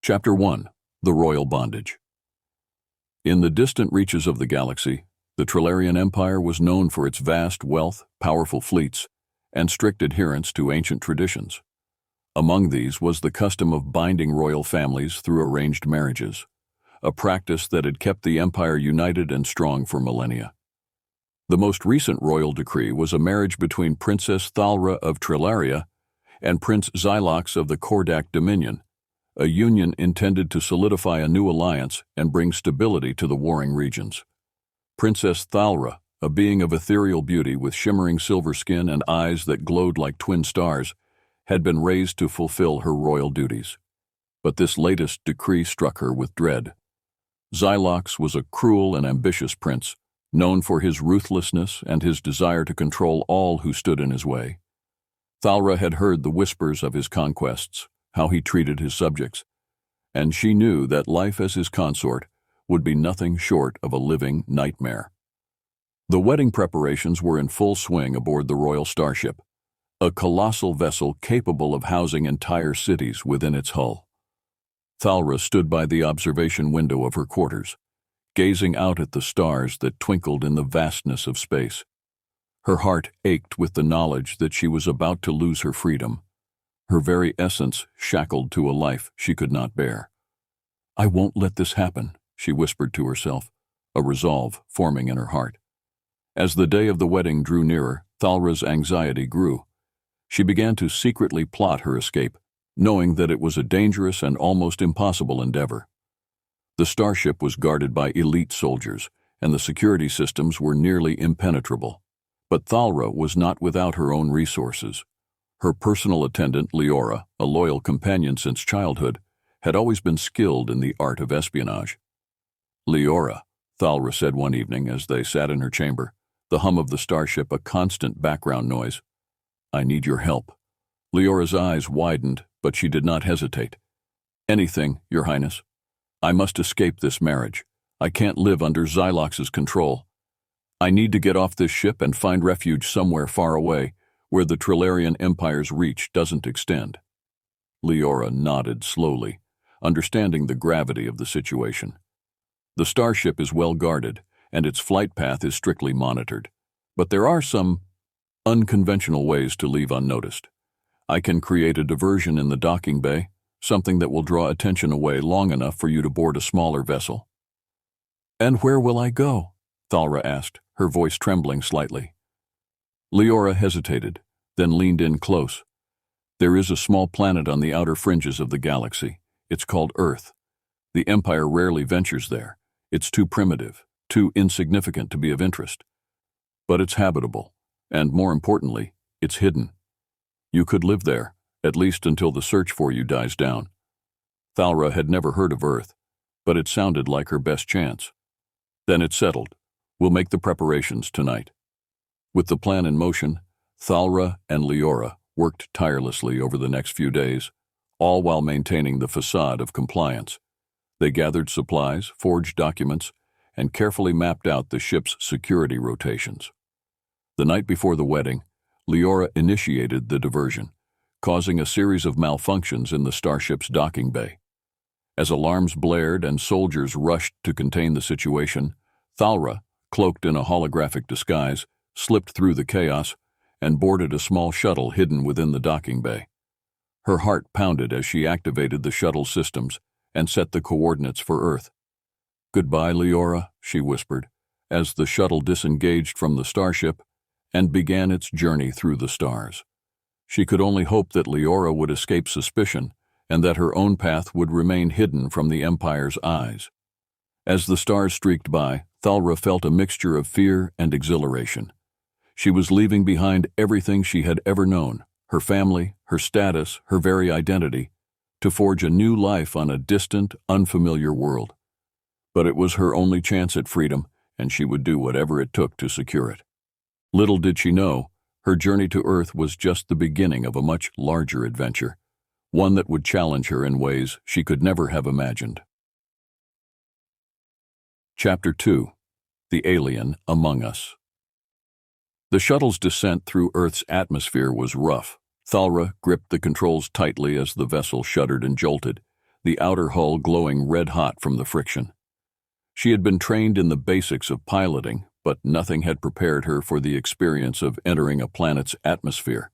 Chapter 1. The Royal Bondage. In the distant reaches of the galaxy, the Trilarian Empire was known for its vast wealth, powerful fleets, and strict adherence to ancient traditions. Among these was the custom of binding royal families through arranged marriages, a practice that had kept the empire united and strong for millennia. The most recent royal decree was a marriage between Princess Thalra of Trilaria and Prince Xylox of the Kordak Dominion, a union intended to solidify a new alliance and bring stability to the warring regions. Princess Thalra, a being of ethereal beauty with shimmering silver skin and eyes that glowed like twin stars, had been raised to fulfill her royal duties. But this latest decree struck her with dread. Xylox was a cruel and ambitious prince, known for his ruthlessness and his desire to control all who stood in his way. Thalra had heard the whispers of his conquests, how he treated his subjects, and she knew that life as his consort would be nothing short of a living nightmare. The wedding preparations were in full swing aboard the royal starship, a colossal vessel capable of housing entire cities within its hull. Thalra stood by the observation window of her quarters, gazing out at the stars that twinkled in the vastness of space. Her heart ached with the knowledge that she was about to lose her freedom, her very essence shackled to a life she could not bear. "I won't let this happen," she whispered to herself, a resolve forming in her heart. As the day of the wedding drew nearer, Thalra's anxiety grew. She began to secretly plot her escape, knowing that it was a dangerous and almost impossible endeavor. The starship was guarded by elite soldiers, and the security systems were nearly impenetrable. But Thalra was not without her own resources. Her personal attendant, Leora, a loyal companion since childhood, had always been skilled in the art of espionage. "Leora," Thalra said one evening as they sat in her chamber, the hum of the starship a constant background noise. "I need your help." Leora's eyes widened, but she did not hesitate. "Anything, Your Highness. I must escape this marriage. I can't live under Xylox's control. I need to get off this ship and find refuge somewhere far away, where the Trilarian Empire's reach doesn't extend." Leora nodded slowly, understanding the gravity of the situation. "The starship is well guarded, and its flight path is strictly monitored. But there are some unconventional ways to leave unnoticed. I can create a diversion in the docking bay, something that will draw attention away long enough for you to board a smaller vessel." "And where will I go?" Thalra asked, her voice trembling slightly. Leora hesitated, then leaned in close. "There is a small planet on the outer fringes of the galaxy. It's called Earth. The Empire rarely ventures there. It's too primitive, too insignificant to be of interest. But it's habitable, and more importantly, it's hidden. You could live there, at least until the search for you dies down." Thalra had never heard of Earth, but it sounded like her best chance. "Then it's settled. We'll make the preparations tonight." With the plan in motion, Thalra and Leora worked tirelessly over the next few days, all while maintaining the facade of compliance. They gathered supplies, forged documents, and carefully mapped out the ship's security rotations. The night before the wedding, Leora initiated the diversion, causing a series of malfunctions in the starship's docking bay. As alarms blared and soldiers rushed to contain the situation, Thalra, cloaked in a holographic disguise, slipped through the chaos and boarded a small shuttle hidden within the docking bay. Her heart pounded as she activated the shuttle systems and set the coordinates for Earth. "Goodbye, Leora," she whispered, as the shuttle disengaged from the starship and began its journey through the stars. She could only hope that Leora would escape suspicion and that her own path would remain hidden from the Empire's eyes. As the stars streaked by, Thalra felt a mixture of fear and exhilaration. She was leaving behind everything she had ever known, her family, her status, her very identity, to forge a new life on a distant, unfamiliar world. But it was her only chance at freedom, and she would do whatever it took to secure it. Little did she know, her journey to Earth was just the beginning of a much larger adventure, one that would challenge her in ways she could never have imagined. Chapter 2. The Alien Among Us. The shuttle's descent through Earth's atmosphere was rough. Thalra gripped the controls tightly as the vessel shuddered and jolted, the outer hull glowing red-hot from the friction. She had been trained in the basics of piloting, but nothing had prepared her for the experience of entering a planet's atmosphere.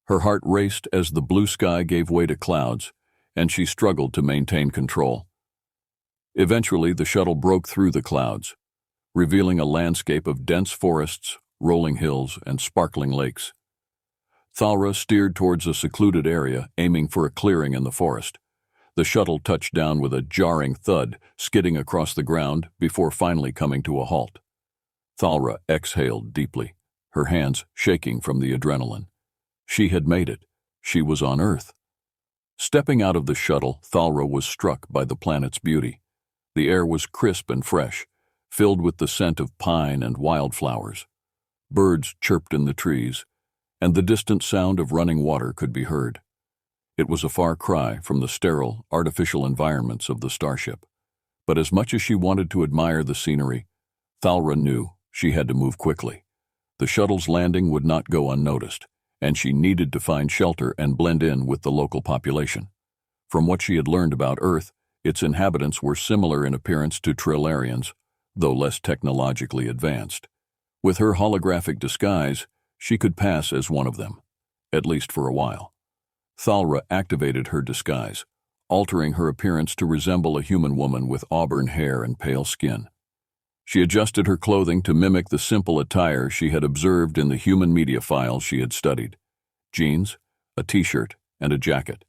Her heart raced as the blue sky gave way to clouds, and she struggled to maintain control. Eventually, the shuttle broke through the clouds, revealing a landscape of dense forests, rolling hills, and sparkling lakes. Thalra steered towards a secluded area, aiming for a clearing in the forest. The shuttle touched down with a jarring thud, skidding across the ground before finally coming to a halt. Thalra exhaled deeply, her hands shaking from the adrenaline. She had made it. She was on Earth. Stepping out of the shuttle, Thalra was struck by the planet's beauty. The air was crisp and fresh, filled with the scent of pine and wildflowers. Birds chirped in the trees, and the distant sound of running water could be heard. It was a far cry from the sterile, artificial environments of the starship. But as much as she wanted to admire the scenery, Thalra knew she had to move quickly. The shuttle's landing would not go unnoticed, and she needed to find shelter and blend in with the local population. From what she had learned about Earth, its inhabitants were similar in appearance to Trilarians, though less technologically advanced. With her holographic disguise, she could pass as one of them, at least for a while. Thalra activated her disguise, altering her appearance to resemble a human woman with auburn hair and pale skin. She adjusted her clothing to mimic the simple attire she had observed in the human media files she had studied: jeans, a t-shirt, and a jacket.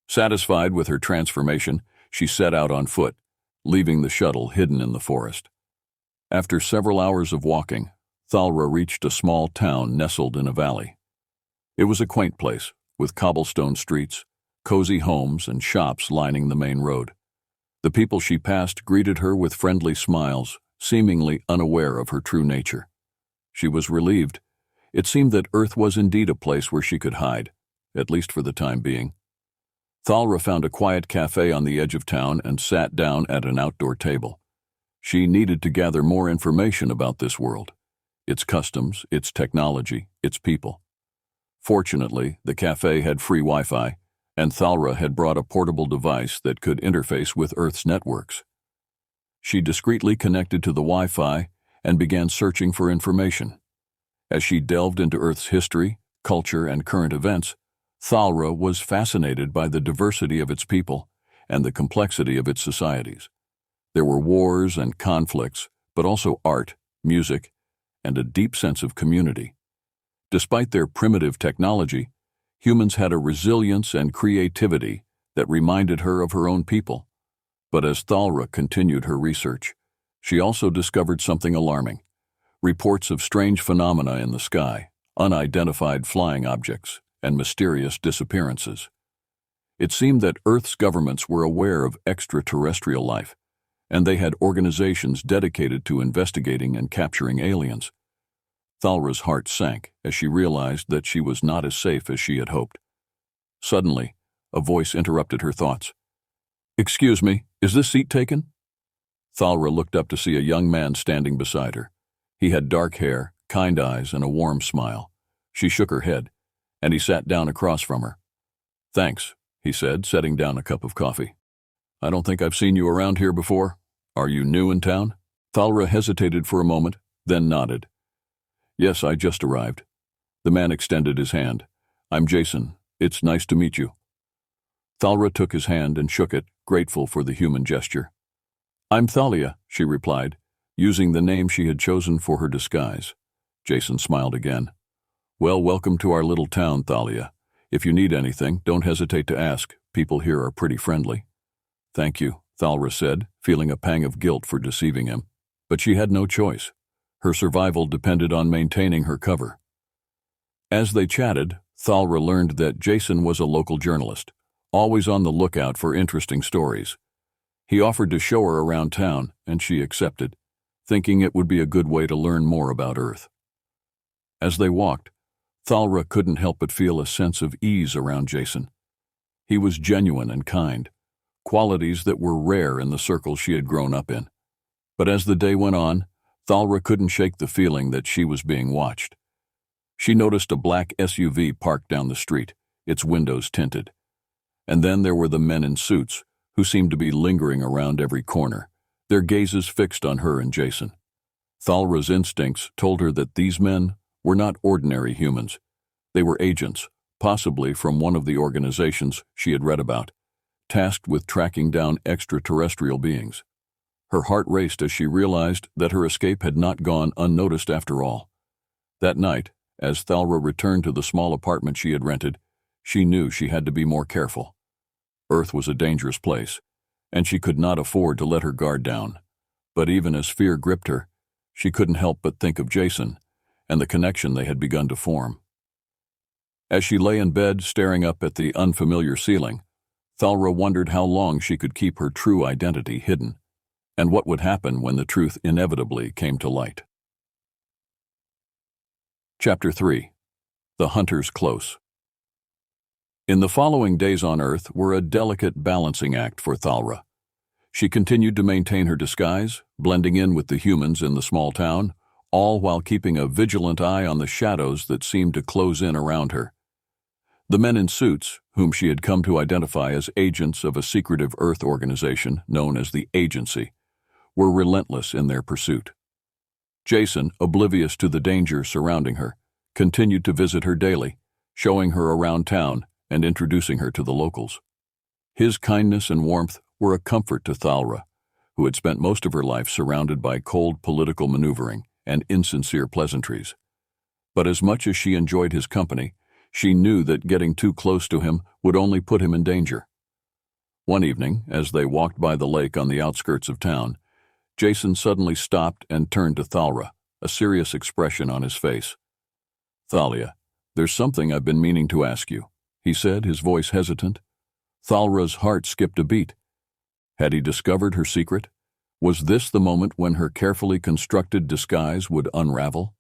Satisfied with her transformation, she set out on foot, leaving the shuttle hidden in the forest. After several hours of walking, Thalra reached a small town nestled in a valley. It was a quaint place, with cobblestone streets, cozy homes, and shops lining the main road. The people she passed greeted her with friendly smiles, seemingly unaware of her true nature. She was relieved. It seemed that Earth was indeed a place where she could hide, at least for the time being. Thalra found a quiet cafe on the edge of town and sat down at an outdoor table. She needed to gather more information about this world, its customs, its technology, its people. Fortunately, the cafe had free Wi-Fi, and Thalra had brought a portable device that could interface with Earth's networks. She discreetly connected to the Wi-Fi and began searching for information. As she delved into Earth's history, culture, and current events, Thalra was fascinated by the diversity of its people and the complexity of its societies. There were wars and conflicts, but also art, music, and a deep sense of community. Despite their primitive technology, humans had a resilience and creativity that reminded her of her own people. But as Thalra continued her research, she also discovered something alarming: reports of strange phenomena in the sky, unidentified flying objects, and mysterious disappearances. It seemed that Earth's governments were aware of extraterrestrial life, and they had organizations dedicated to investigating and capturing aliens. Thalra's heart sank as she realized that she was not as safe as she had hoped. Suddenly, a voice interrupted her thoughts. "Excuse me, is this seat taken?" Thalra looked up to see a young man standing beside her. He had dark hair, kind eyes, and a warm smile. She shook her head, and he sat down across from her. "Thanks," he said, setting down a cup of coffee. "I don't think I've seen you around here before. Are you new in town?" Thalra hesitated for a moment, then nodded. "Yes, I just arrived." The man extended his hand. "I'm Jason. It's nice to meet you." Thalra took his hand and shook it, grateful for the human gesture. "I'm Thalia," she replied, using the name she had chosen for her disguise. Jason smiled again. "Well, welcome to our little town, Thalia. If you need anything, don't hesitate to ask. People here are pretty friendly." "Thank you," Thalra said, feeling a pang of guilt for deceiving him. But she had no choice. Her survival depended on maintaining her cover. As they chatted, Thalra learned that Jason was a local journalist, always on the lookout for interesting stories. He offered to show her around town, and she accepted, thinking it would be a good way to learn more about Earth. As they walked, Thalra couldn't help but feel a sense of ease around Jason. He was genuine and kind, qualities that were rare in the circle she had grown up in. But as the day went on, Thalra couldn't shake the feeling that she was being watched. She noticed a black SUV parked down the street, its windows tinted. And then there were the men in suits, who seemed to be lingering around every corner, their gazes fixed on her and Jason. Thalra's instincts told her that these men were not ordinary humans. They were agents, possibly from one of the organizations she had read about, tasked with tracking down extraterrestrial beings. Her heart raced as she realized that her escape had not gone unnoticed after all. That night, as Thalra returned to the small apartment she had rented, she knew she had to be more careful. Earth was a dangerous place, and she could not afford to let her guard down. But even as fear gripped her, she couldn't help but think of Jason and the connection they had begun to form. As she lay in bed staring up at the unfamiliar ceiling, Thalra wondered how long she could keep her true identity hidden, and what would happen when the truth inevitably came to light. Chapter 3. The Hunter's Close. In the following days on Earth were a delicate balancing act for Thalra. She continued to maintain her disguise, blending in with the humans in the small town, all while keeping a vigilant eye on the shadows that seemed to close in around her. The men in suits, whom she had come to identify as agents of a secretive Earth organization known as the Agency, were relentless in their pursuit. Jason, oblivious to the danger surrounding her, continued to visit her daily, showing her around town and introducing her to the locals. His kindness and warmth were a comfort to Thalra, who had spent most of her life surrounded by cold political maneuvering and insincere pleasantries. But as much as she enjoyed his company, she knew that getting too close to him would only put him in danger. One evening, as they walked by the lake on the outskirts of town, Jason suddenly stopped and turned to Thalra, a serious expression on his face. "Thalia, there's something I've been meaning to ask you," he said, his voice hesitant. Thalra's heart skipped a beat. Had he discovered her secret? Was this the moment when her carefully constructed disguise would unravel?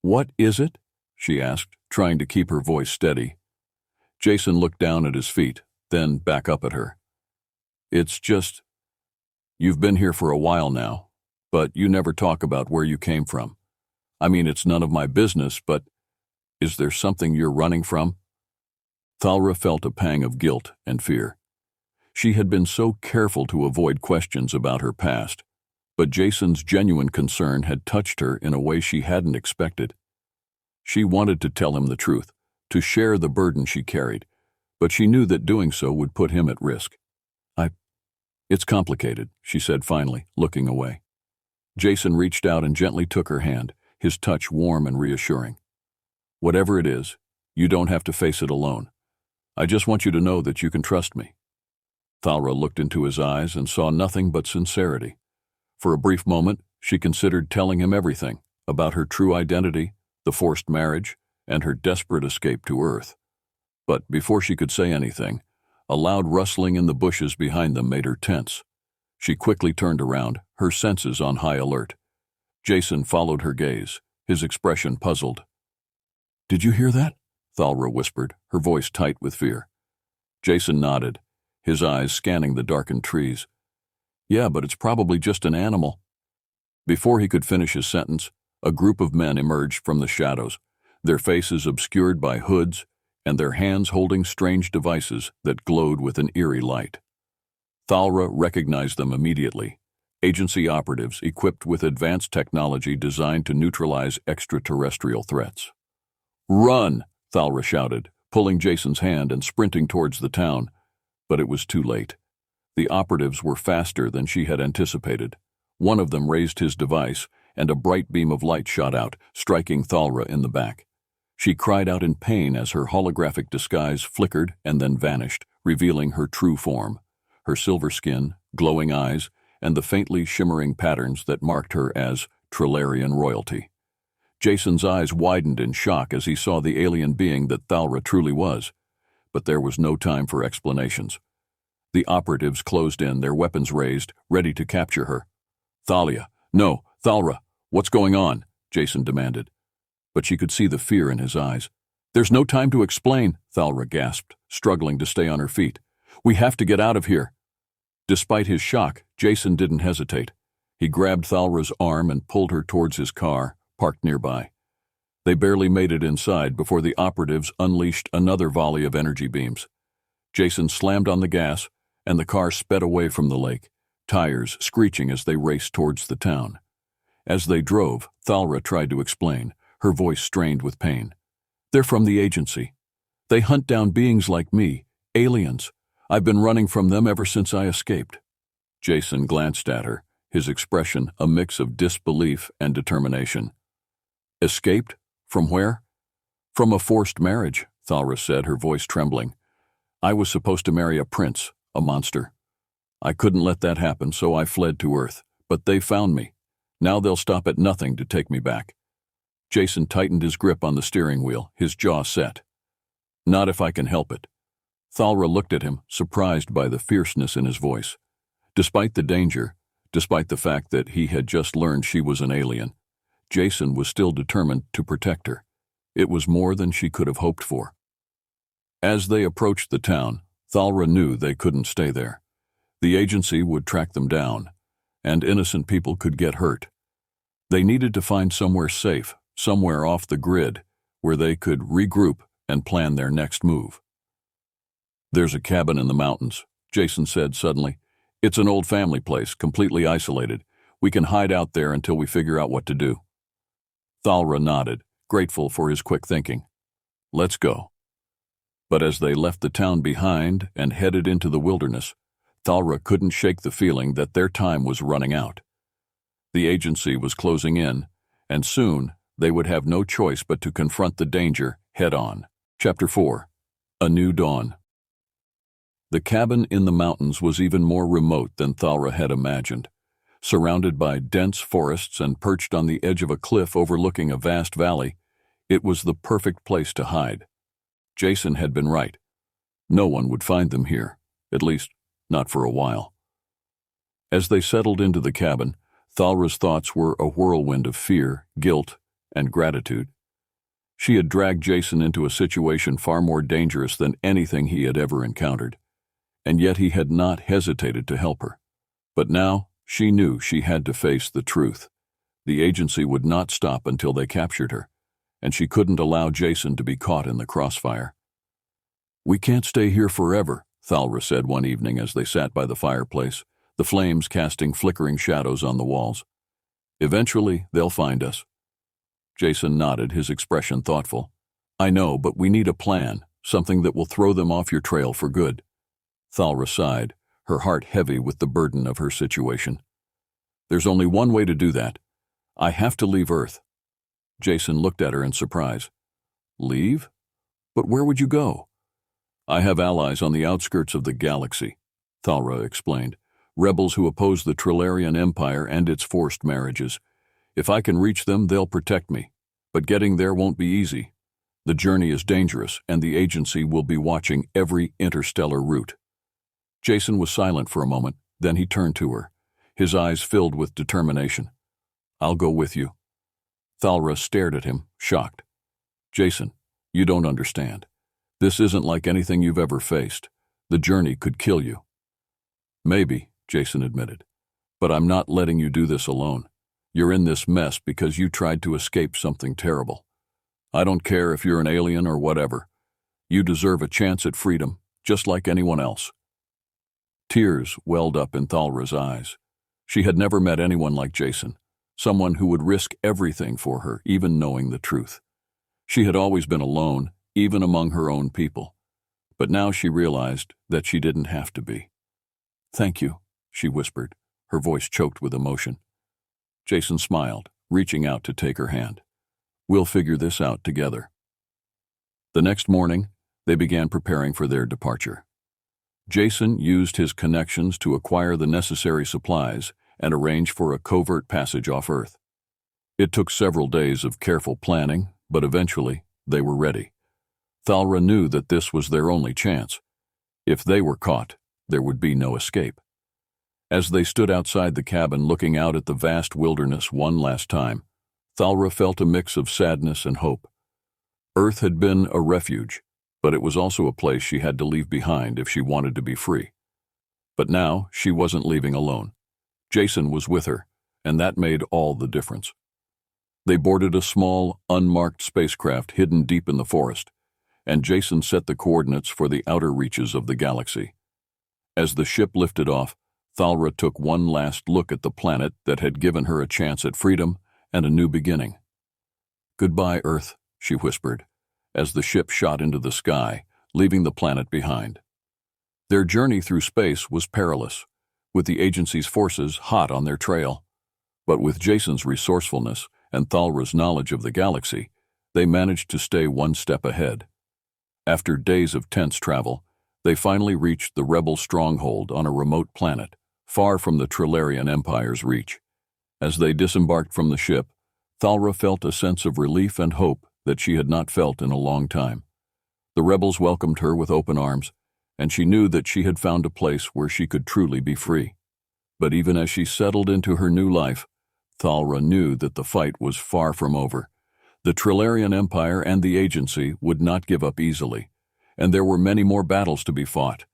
"What is it?" she asked, trying to keep her voice steady. Jason looked down at his feet, then back up at her. "It's just, you've been here for a while now, but you never talk about where you came from. I mean, it's none of my business, but is there something you're running from?" Thalra felt a pang of guilt and fear. She had been so careful to avoid questions about her past, but Jason's genuine concern had touched her in a way she hadn't expected. She wanted to tell him the truth, to share the burden she carried, but she knew that doing so would put him at risk. It's complicated," she said finally, looking away. Jason reached out and gently took her hand, his touch warm and reassuring. "Whatever it is, you don't have to face it alone. I just want you to know that you can trust me." Thalra looked into his eyes and saw nothing but sincerity. For a brief moment, she considered telling him everything about her true identity, the forced marriage, and her desperate escape to Earth. But before she could say anything, a loud rustling in the bushes behind them made her tense. She quickly turned around, her senses on high alert. Jason followed her gaze, his expression puzzled. "Did you hear that?" Thalra whispered, her voice tight with fear. Jason nodded, his eyes scanning the darkened trees. "Yeah, but it's probably just an animal." Before he could finish his sentence, a group of men emerged from the shadows, their faces obscured by hoods and their hands holding strange devices that glowed with an eerie light. Thalra recognized them immediately, agency operatives equipped with advanced technology designed to neutralize extraterrestrial threats. "Run!" Thalra shouted, pulling Jason's hand and sprinting towards the town. But it was too late. The operatives were faster than she had anticipated. One of them raised his device, and a bright beam of light shot out, striking Thalra in the back. She cried out in pain as her holographic disguise flickered and then vanished, revealing her true form, her silver skin, glowing eyes, and the faintly shimmering patterns that marked her as Trillarian royalty. Jason's eyes widened in shock as he saw the alien being that Thalra truly was, but there was no time for explanations. The operatives closed in, their weapons raised, ready to capture her. "Thalia, no, Thalra, what's going on?" Jason demanded. But she could see the fear in his eyes. "There's no time to explain," Thalra gasped, struggling to stay on her feet. "We have to get out of here." Despite his shock, Jason didn't hesitate. He grabbed Thalra's arm and pulled her towards his car, parked nearby. They barely made it inside before the operatives unleashed another volley of energy beams. Jason slammed on the gas, and the car sped away from the lake, tires screeching as they raced towards the town. As they drove, Thalra tried to explain, her voice strained with pain. "They're from the agency. They hunt down beings like me, aliens. I've been running from them ever since I escaped." Jason glanced at her, his expression a mix of disbelief and determination. "Escaped? From where?" "From a forced marriage," Thalra said, her voice trembling. "I was supposed to marry a prince, a monster. I couldn't let that happen, so I fled to Earth. But they found me. Now they'll stop at nothing to take me back." Jason tightened his grip on the steering wheel, his jaw set. "Not if I can help it." Thalra looked at him, surprised by the fierceness in his voice. Despite the danger, despite the fact that he had just learned she was an alien, Jason was still determined to protect her. It was more than she could have hoped for. As they approached the town, Thalra knew they couldn't stay there. The agency would track them down, and innocent people could get hurt. They needed to find somewhere safe, somewhere off the grid, where they could regroup and plan their next move. "There's a cabin in the mountains," Jason said suddenly. "It's an old family place, completely isolated. We can hide out there until we figure out what to do." Thalra nodded, grateful for his quick thinking. "Let's go." But as they left the town behind and headed into the wilderness, Thalra couldn't shake the feeling that their time was running out. The agency was closing in, and soon they would have no choice but to confront the danger head-on. Chapter 4. A New Dawn. The cabin in the mountains was even more remote than Thalra had imagined. Surrounded by dense forests and perched on the edge of a cliff overlooking a vast valley, it was the perfect place to hide. Jason had been right. No one would find them here, at least not for a while. As they settled into the cabin, Thalra's thoughts were a whirlwind of fear, guilt, and gratitude. She had dragged Jason into a situation far more dangerous than anything he had ever encountered, and yet he had not hesitated to help her. But now she knew she had to face the truth. The agency would not stop until they captured her, and she couldn't allow Jason to be caught in the crossfire. "We can't stay here forever," Thalra said one evening as they sat by the fireplace, the flames casting flickering shadows on the walls. "Eventually, they'll find us." Jason nodded, his expression thoughtful. "I know, but we need a plan, something that will throw them off your trail for good." Thalra sighed, her heart heavy with the burden of her situation. "There's only one way to do that. I have to leave Earth." Jason looked at her in surprise. "Leave? But where would you go?" "I have allies on the outskirts of the galaxy," Thalra explained. "Rebels who oppose the Trilarian Empire and its forced marriages. If I can reach them, they'll protect me. But getting there won't be easy. The journey is dangerous, and the agency will be watching every interstellar route." Jason was silent for a moment, then he turned to her, his eyes filled with determination. "I'll go with you." Thalra stared at him, shocked. "Jason, you don't understand. This isn't like anything you've ever faced. The journey could kill you." "Maybe," Jason admitted, "but I'm not letting you do this alone. You're in this mess because you tried to escape something terrible. I don't care if you're an alien or whatever. You deserve a chance at freedom, just like anyone else." Tears welled up in Thalra's eyes. She had never met anyone like Jason, someone who would risk everything for her, even knowing the truth. She had always been alone, even among her own people. But now she realized that she didn't have to be. "Thank you," she whispered, her voice choked with emotion. Jason smiled, reaching out to take her hand. "We'll figure this out together." The next morning, they began preparing for their departure. Jason used his connections to acquire the necessary supplies and arrange for a covert passage off Earth. It took several days of careful planning, but eventually they were ready. Thalra knew that this was their only chance. If they were caught, there would be no escape. As they stood outside the cabin looking out at the vast wilderness one last time, Thalra felt a mix of sadness and hope. Earth had been a refuge, but it was also a place she had to leave behind if she wanted to be free. But now she wasn't leaving alone. Jason was with her, and that made all the difference. They boarded a small, unmarked spacecraft hidden deep in the forest, and Jason set the coordinates for the outer reaches of the galaxy. As the ship lifted off, Thalra took one last look at the planet that had given her a chance at freedom and a new beginning. "Goodbye, Earth," she whispered, as the ship shot into the sky, leaving the planet behind. Their journey through space was perilous, with the agency's forces hot on their trail. But with Jason's resourcefulness and Thalra's knowledge of the galaxy, they managed to stay one step ahead. After days of tense travel, they finally reached the rebel stronghold on a remote planet, far from the Trilarian Empire's reach. As they disembarked from the ship, Thalra felt a sense of relief and hope that she had not felt in a long time. The rebels welcomed her with open arms, and she knew that she had found a place where she could truly be free. But even as she settled into her new life, Thalra knew that the fight was far from over. The Trilarian Empire and the Agency would not give up easily, and there were many more battles to be fought.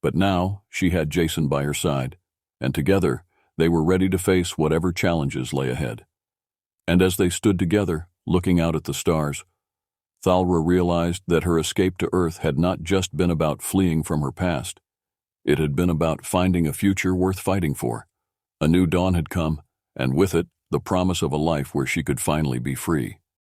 But now she had Jason by her side, and together they were ready to face whatever challenges lay ahead. And as they stood together, looking out at the stars, Thalra realized that her escape to Earth had not just been about fleeing from her past. It had been about finding a future worth fighting for. A new dawn had come, and with it, the promise of a life where she could finally be free.